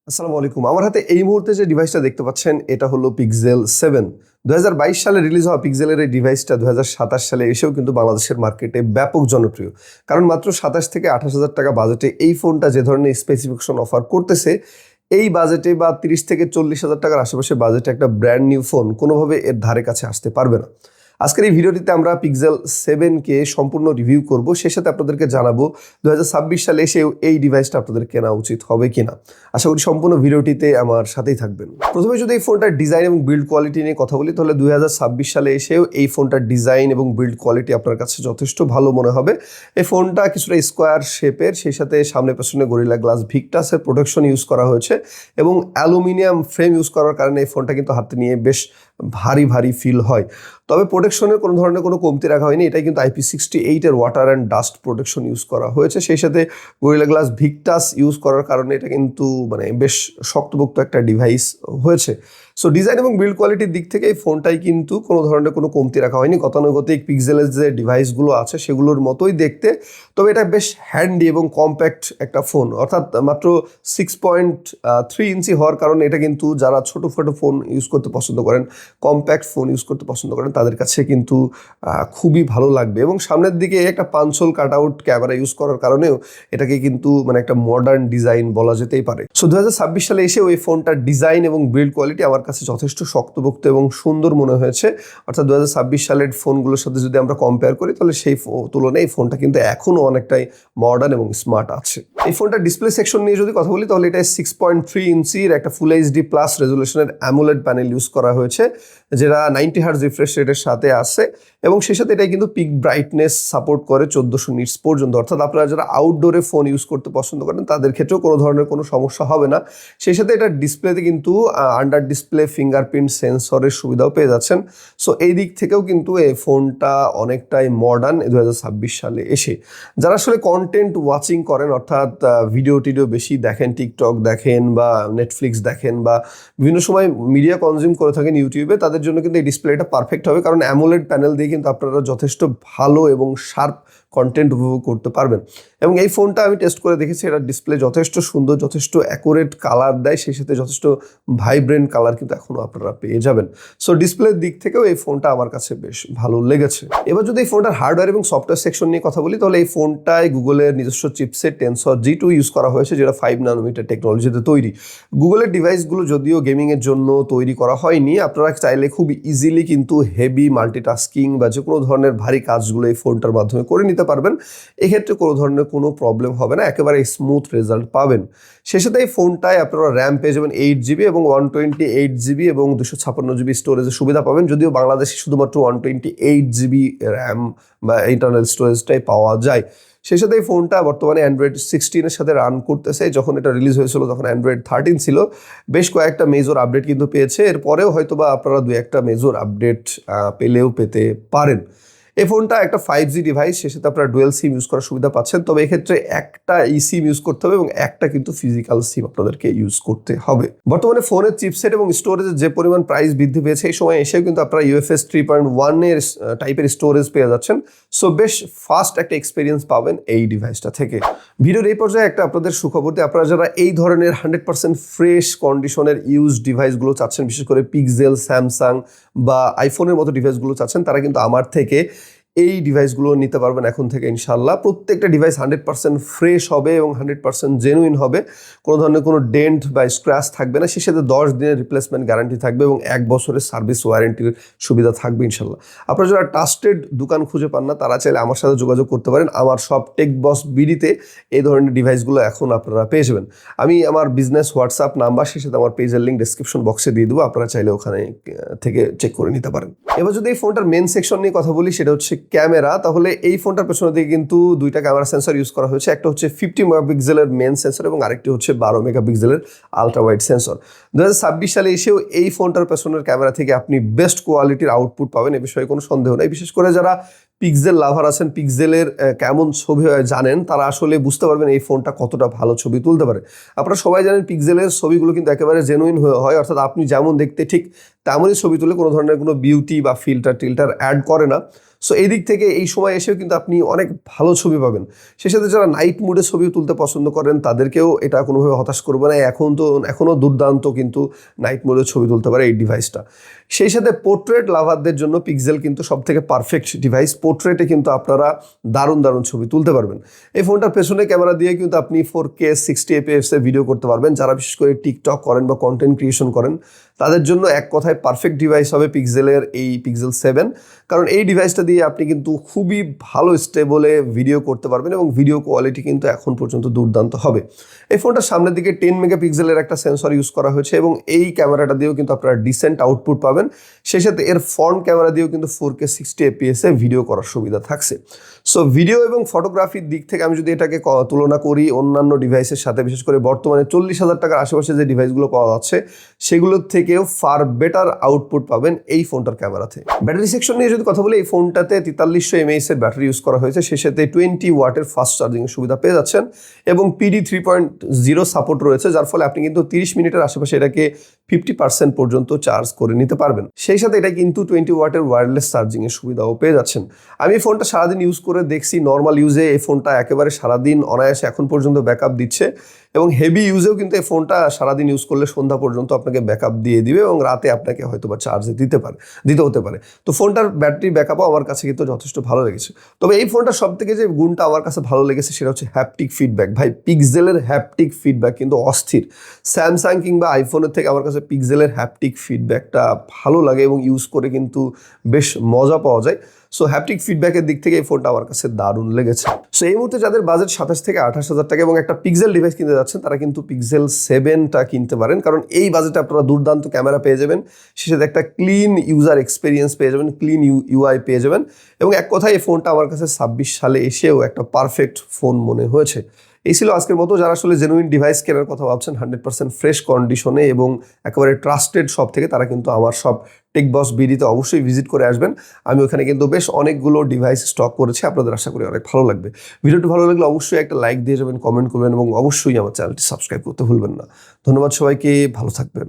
আসসালামু আলাইকুম। আমার হাতে এই মুহূর্তে যে ডিভাইসটা দেখতে পাচ্ছেন এটা হলো পিক্সেল 7। ২০২২ সালে রিলিজ হওয়া পিক্সেলের এই ডিভাইসটা ২০২৭ সালে এসেও কিন্তু বাংলাদেশের মার্কেটে ব্যাপক জনপ্রিয়। কারণ মাত্র ২৭ থেকে ২৮,০০০ টাকা বাজেটে এই ফোনটা যে ধরনের স্পেসিফিকেশন অফার করতেছে, এই বাজেটে বা ৩০ থেকে ৪০,০০০ টাকার আশেপাশে বাজেটে একটা ব্র্যান্ড নিউ ফোন কোনোভাবে এর ধারে কাছে আসতে পারবে না। আজকের এই ভিডিওটিতে আমরা পিক্সেল 7কে সম্পূর্ণ রিভিউ করব, সেই সাথে আপনাদেরকে জানাবো ২০২৬ সালে এসেও এই ডিভাইসটা আপনাদের কেনা উচিত হবে কিনা। আশা করি সম্পূর্ণ ভিডিওটিতে আমার সাথেই থাকবেন। প্রথমে যদি এই ফোনটার ডিজাইন এবং বিল্ড কোয়ালিটি নিয়ে কথা বলি, তাহলে ২০২৬ সালে এসেও এই ফোনটার ডিজাইন এবং বিল্ড কোয়ালিটি আপনার কাছে যথেষ্ট ভালো মনে হবে। এই ফোনটা কিছুটা স্কোয়ার শেপের, সেই সাথে সামনে পেছনে গরিলা গ্লাস ভিক্টাসের প্রোটেকশন ইউজ করা হয়েছে এবং অ্যালুমিনিয়াম ফ্রেম ইউজ করার কারণে এই ফোনটা কিন্তু হাতে নিয়ে বেশ ভারী ভারী ফিল হয়। তবে প্রোটেকশনের কোনো ধরনের কোনো কমতি রাখা হয়নি। এটাই কিন্তু IP68 water and dust protection use করা হয়েছে। সেই সাথে গরিলা গ্লাস ভিক্টাস ইউজ করার কারণে এটা কিন্তু বেশ শক্তপোক্ত একটা ডিভাইস হয়েছে। সো ডিজাইন এবং বিল্ড কোয়ালিটির দিক থেকে এই ফোনটাই কিন্তু কোনো ধরনের কোনো কমতি রাখা হয়নি। গতানুগতিক পিক্সেলের যে ডিভাইসগুলো আছে সেগুলোর মতোই দেখতে, তবে এটা বেশ হ্যান্ডি এবং কম্প্যাক্ট একটা ফোন। অর্থাৎ মাত্র 6.3 ইঞ্চি হওয়ার কারণে এটা কিন্তু যারা ছোটোখাটো ফোন ইউজ করতে পছন্দ করেন, কম্প্যাক্ট ফোন ইউজ করতে পছন্দ করেন, তাদের কাছে কিন্তু খুবই ভালো লাগবে। এবং সামনের দিকে একটা পাঞ্চল কাট আউট ক্যামেরা ইউজ করার কারণেও এটাকে কিন্তু একটা মডার্ন ডিজাইন বলা যেতেই পারে। সো ২০২৬ সালে এসে ওই ফোনটার ডিজাইন এবং বিল্ড কোয়ালিটি আমার কাছে যথেষ্ট শক্তপোক্ত এবং সুন্দর মনে হয়েছে। অর্থাৎ ২০২৬ সালের ফোনগুলোর সাথে যদি আমরা কম্পেয়ার করি, তাহলে সেই তুলনায় এই ফোনটা কিন্তু এখনও অনেকটাই মডার্ন এবং স্মার্ট আছে। এই ফোনটার ডিসপ্লে সেকশন নিয়ে যদি কথা বলি, তাহলে এটা 6.3 ইঞ্চির একটা ফুল এইচডি প্লাস রেজুলেশনের অ্যামোলেড প্যানেল ইউজ করা হয়েছে, যেটা 90 হার্জ রিফ্রেশ রেটের সাথে আসে এবং সেই সাথে এটাই কিন্তু পিক ব্রাইটনেস সাপোর্ট করে ১৪০০ নিটস পর্যন্ত। অর্থাৎ আপনারা যারা আউটডোরে ফোন ইউজ করতে পছন্দ করেন তাদের ক্ষেত্রেও কোনো ধরনের কোনো সমস্যা হবে না। সেই সাথে এটা ডিসপ্লেতে কিন্তু আন্ডার ডিসপ্লে ফিঙ্গারপ্রিন্ট সেন্সরের সুবিধাও পেয়ে যাচ্ছেন। সো এই দিক থেকেও কিন্তু এই ফোনটা অনেকটাই মডার্ন ২০২৬ সালে এসে। যারা আসলে কন্টেন্ট ওয়াচিং করেন, অর্থাৎ ভিডিও টিডিও বেশি দেখেন, টিকটক দেখেন বা নেটফ্লিক্স দেখেন বা বিভিন্ন সময় মিডিয়া কনজিউম করে থাকেন ইউটিউবে, তাদের জন্য কিন্তু এই ডিসপ্লেটা পারফেক্ট হবে। কারণ অ্যামোলেড প্যানেল দিয়ে কিন্তু আপনারা যথেষ্ট ভালো এবং শার্প কন্টেন্ট উপভোগ করতে পারবেন। এবং এই ফোনটা আমি টেস্ট করে দেখেছি, এটার ডিসপ্লে যথেষ্ট সুন্দর, যথেষ্ট অ্যাকুরেট কালার দেয়, সেই সাথে যথেষ্ট ভাইব্রেন্ট কালার কিন্তু এখনও আপনারা পেয়ে যাবেন। সো ডিসপ্লের দিক থেকেও এই ফোনটা আমার কাছে বেশ ভালো লেগেছে। এবার যদি এই ফোনটার হার্ডওয়্যার এবং সফটওয়্যার সেকশন নিয়ে কথা বলি, তাহলে এই ফোনটায় গুগলের নিজস্ব চিপসেট টেনসর G2 ইউজ করা হয়েছে, যেটা 5 ন্যানোমিটার টেকনোলজিতে তৈরি। গুগলের ডিভাইসগুলো যদিও গেমিংয়ের জন্য তৈরি করা হয়নি, আপনারা চাইলে খুব ইজিলি কিন্তু হেভি মাল্টিটাস্কিং বা যে কোনো ধরনের ভারী কাজগুলো এই ফোনটার মাধ্যমে করে নিতে পারবেন। এক্ষেত্রে কোনো ধরনের কোনো প্রবলেম হবে না, একেবারে স্মুথ রেজাল্ট পাবেন। সেই সাথে এই ফোনটায় আপনারা র্যাম পেয়ে যাবেন 8GB এবং 128GB এবং 256GB স্টোরেজের সুবিধা পাবেন। যদিও বাংলাদেশে শুধুমাত্র 128GB র্যাম বা ইন্টারনাল স্টোরেজটাই পাওয়া যায়। সেই সাথে এই ফোনটা বর্তমানে অ্যান্ড্রয়েড 16-এর সাথে রান করতেছে। যখন এটা রিলিজ হয়েছিল তখন অ্যান্ড্রয়েড 13 ছিল। বেশ কয়েকটা মেজর আপডেট কিন্তু পেয়েছে, এরপরেও হয়তো বা আপনারা 2-1টা মেজর আপডেট পেতে পারেন। এই ফোনটা একটা 5G ডিভাইস, সে সাথে আপনারা ডুয়েল সিম ইউজ করার সুবিধা পাচ্ছেন। তবে এক্ষেত্রে একটা সিম ইউজ করতে হবে এবং একটা কিন্তু ফিজিক্যাল সিম আপনাদেরকে ইউজ করতে হবে। বর্তমানে ফোনের চিপসেট এবং স্টোরেজের যে পরিমাণ প্রাইস বৃদ্ধি পেয়েছে, এই সময় এসেও কিন্তু আপনারা UFS 3.1 এর টাইপের স্টোরেজ পেয়ে যাচ্ছেন। সো বেশ ফাস্ট একটা এক্সপিরিয়েন্স পাবেন এই ডিভাইসটা থেকে। ভিডিওর এই পর্যায়ে একটা আপনাদের সুখবর দিই, আপনারা যারা এই ধরনের 100% ফ্রেশ কন্ডিশনের ইউজ ডিভাইসগুলো চাচ্ছেন, বিশেষ করে পিক্সেল, স্যামসাং বা আইফোনের মতো ডিভাইসগুলো চাচ্ছেন, তারা কিন্তু আমার থেকে এই ডিভাইসগুলো নিতে পারবেন এখন থেকে ইনশাল্লাহ। প্রত্যেকটা ডিভাইস 100% ফ্রেশ হবে এবং 100% জেনুইন হবে। কোনো ধরনের কোনো ডেন্ট বা স্ক্র্যাচ থাকবে না। সেই সাথে 10 দিনের রিপ্লেসমেন্ট গ্যারান্টি থাকবে এবং 1 বছরের সার্ভিস ওয়ারেন্টির সুবিধা থাকবে ইনশাল্লাহ। আপনারা যারা ট্রাস্টেড দোকান খুঁজে পান না, তারা চাইলে আমার সাথে যোগাযোগ করতে পারেন। আমার সব টেক বস বিডিতে এই ধরনের ডিভাইসগুলো এখন আপনারা পেয়ে যাবেন। আমি আমার বিজনেস হোয়াটসঅ্যাপ নাম্বার, সেই সাথে আমার পেজের লিঙ্ক ডেসক্রিপশন বক্সে দিয়ে দেবো, আপনারা চাইলে ওখানে থেকে চেক করে নিতে পারেন। এবার যদি এই ফোনটার মেন সেকশন নিয়ে কথা বলি, সেটা হচ্ছে ক্যামেরা। তাহলে এই ফোনটার পেছনের দিকে কিন্তু 2টা ক্যামেরা সেন্সর ইউজ করা হয়েছে। একটা হচ্ছে 50 মেগাপিক্সেলের মেন সেন্সর এবং আরেকটি হচ্ছে 12 মেগাপিক্সেলের আলট্রা ওয়াইড সেন্সর। ২০২৬ সালে এসেও এই ফোনটার পেছনের ক্যামেরা থেকে আপনি বেস্ট কোয়ালিটির আউটপুট পাবেন, এ বিষয়ে কোনো সন্দেহ নেই। বিশেষ করে যারা পিক্সেল লাভার আছেন, পিক্সেলের কেমন ছবি হয় জানেন, তারা আসলে বুঝতে পারবেন এই ফোনটা কতটা ভালো ছবি তুলতে পারে। আপনারা সবাই জানেন পিক্সেলের ছবিগুলো কিন্তু একেবারে জেনুইন হয়, অর্থাৎ আপনি যেমন দেখতে ঠিক তেমনই ছবি তুলে, কোনো ধরনের কোনো বিউটি বা ফিল্টার অ্যাড করে না। সো এই দিক থেকে এই সময় এসেও কিন্তু আপনি অনেক ভালো ছবি পাবেন। সেই সাথে যারা নাইট মুডে ছবি তুলতে পছন্দ করেন তাদেরকেও এটা কোনোভাবে হতাশ করবে না। এখনও দুর্দান্ত কিন্তু নাইট মুডে ছবি তুলতে পারে এই ডিভাইসটা। সেই সাথে পোর্ট্রেট লাভারদের জন্য পিক্সেল কিন্তু সব থেকে পারফেক্ট ডিভাইস। পোর্ট্রেটে কিন্তু আপনারা দারুণ ছবি তুলতে পারবেন। এই ফোনটার পেছনে ক্যামেরা দিয়ে কিন্তু আপনি 4K 60 fps এ ভিডিও করতে পারবেন। যারা বিশেষ করে টিকটক করেন বা কন্টেন্ট ক্রিয়েশন করেন তাদের জন্য এক কথায় পারফেক্ট ডিভাইস হবে পিক্সেলের এই পিক্সেল 7, কারণ এই ডিভাইসটা দিয়ে আপনি কিন্তু খুবই ভালো স্টেবলে ভিডিও করতে পারবেন এবং ভিডিও কোয়ালিটি কিন্তু এখন পর্যন্ত দুর্দান্ত হবে। এই ফোনটার সামনের দিকে 10 মেগাপিক্সেলের একটা সেন্সর ইউজ করা হয়েছে এবং এই ক্যামেরাটা দিয়েও কিন্তু আপনারা ডিসেন্ট আউটপুট পাবেন। সেই সাথে এর ফ্রন্ট ক্যামেরা দিয়েও কিন্তু 4K 60 fps এ ভিডিও করার সুবিধা থাকছে। সো ভিডিও এবং ফটোগ্রাফির দিক থেকে আমি যদি এটাকে তুলনা করি অন্যান্য ডিভাইসের সাথে, বিশেষ করে বর্তমানে 40,000 টাকার আশেপাশে যে ডিভাইসগুলো পাওয়া যাচ্ছে সেগুলোর থেকেও ফার বেটার আউটপুট পাবেন এই ফোনটার ক্যামেরাতে। ব্যাটারি সেকশন নিয়ে যদি কথা বলি, এই ফোনটাতে 4300 mAh এর ব্যাটারি ইউজ করা হয়েছে। সেই সাথে 20 ওয়াটের ফাস্ট চার্জিংয়ের সুবিধা পেয়ে যাচ্ছেন এবং PD 3.0 সাপোর্ট রয়েছে, যার ফলে আপনি কিন্তু 30 মিনিটের আশেপাশে এটাকে 50% পর্যন্ত চার্জ করে নিতে পারবেন। সেই সাথে এটা কিন্তু 20 ওয়াটের ওয়্যারলেস চার্জিংয়ের সুবিধাও পেয়ে যাচ্ছেন। আমি এই ফোনটা সারাদিন ইউজ করে দেখছি, নর্মাল ইউজে এই ফোনটা একেবারে সারাদিন অনায়াসে এখন পর্যন্ত ব্যাকআপ দিচ্ছে এবং হেভি ইউজেও কিন্তু এই ফোনটা সারাদিন ইউজ করলে সন্ধ্যা পর্যন্ত আপনাকে ব্যাকআপ দিয়ে দিবে এবং রাতে আপনাকে হয়তো বা চার্জে দিতে হতে পারে। তো ফোনটার ব্যাটারি ব্যাকআপও আমার কাছে কিন্তু যথেষ্ট ভালো লেগেছে। তবে এই ফোনটার সব থেকে যে গুণটা আমার কাছে ভালো লেগেছে সেটা হচ্ছে হ্যাপটিক ফিডব্যাক। ভাই পিক্সেলের হ্যাপটিক ফিডব্যাক কিন্তু অস্থির। স্যামসাং কিংবা আইফোনের থেকে আমার কাছে পিক্সেলের হ্যাপটিক ফিডব্যাকটা ভালো লাগে এবং ইউজ করে কিন্তু বেশ মজা পাওয়া যায়। সো হ্যাপটিক ফিডব্যাকের দিক থেকে এই ফোনটা আমার কাছে দারুণ লেগেছে। সো এই মুহূর্তে যাদের বাজেট 27 থেকে 28,000 টাকা এবং একটা পিক্সেল ডিভাইস কিনতে যাচ্ছেন তারা কিন্তু পিক্সেল 7টা কিনতে পারেন, কারণ এই বাজেটে আপনারা দুর্দান্ত ক্যামেরা পেয়ে যাবেন, সেই সাথে একটা ক্লিন ইউজার এক্সপিরিয়েন্স পেয়ে যাবেন, ক্লিন ইউআই পেয়ে যাবেন এবং এক কথায় এই ফোনটা আমার কাছে 26 সালে এসেও একটা পারফেক্ট ফোন মনে হয়েছে। এই ছিল আজকের মতো। যারা আসলে জেনুইন ডিভাইস কেনার কথা ভাবছেন 100% ফ্রেশ কন্ডিশনে এবং একেবারে ট্রাস্টেড শপ থেকে, তারা কিন্তু আমার সব টেকবস বিডিতে অবশ্যই ভিজিট করে আসবেন। আমি ওখানে কিন্তু বেশ অনেকগুলো ডিভাইস স্টক করেছি, আপনাদের আশা করি অনেক ভালো লাগবে। ভিডিওটি ভালো লাগলে অবশ্যই একটা লাইক দিয়ে যাবেন, কমেন্ট করবেন এবং অবশ্যই আমার চ্যানেলটি সাবস্ক্রাইব করতে ভুলবেন না। ধন্যবাদ সবাইকে, ভালো থাকবেন।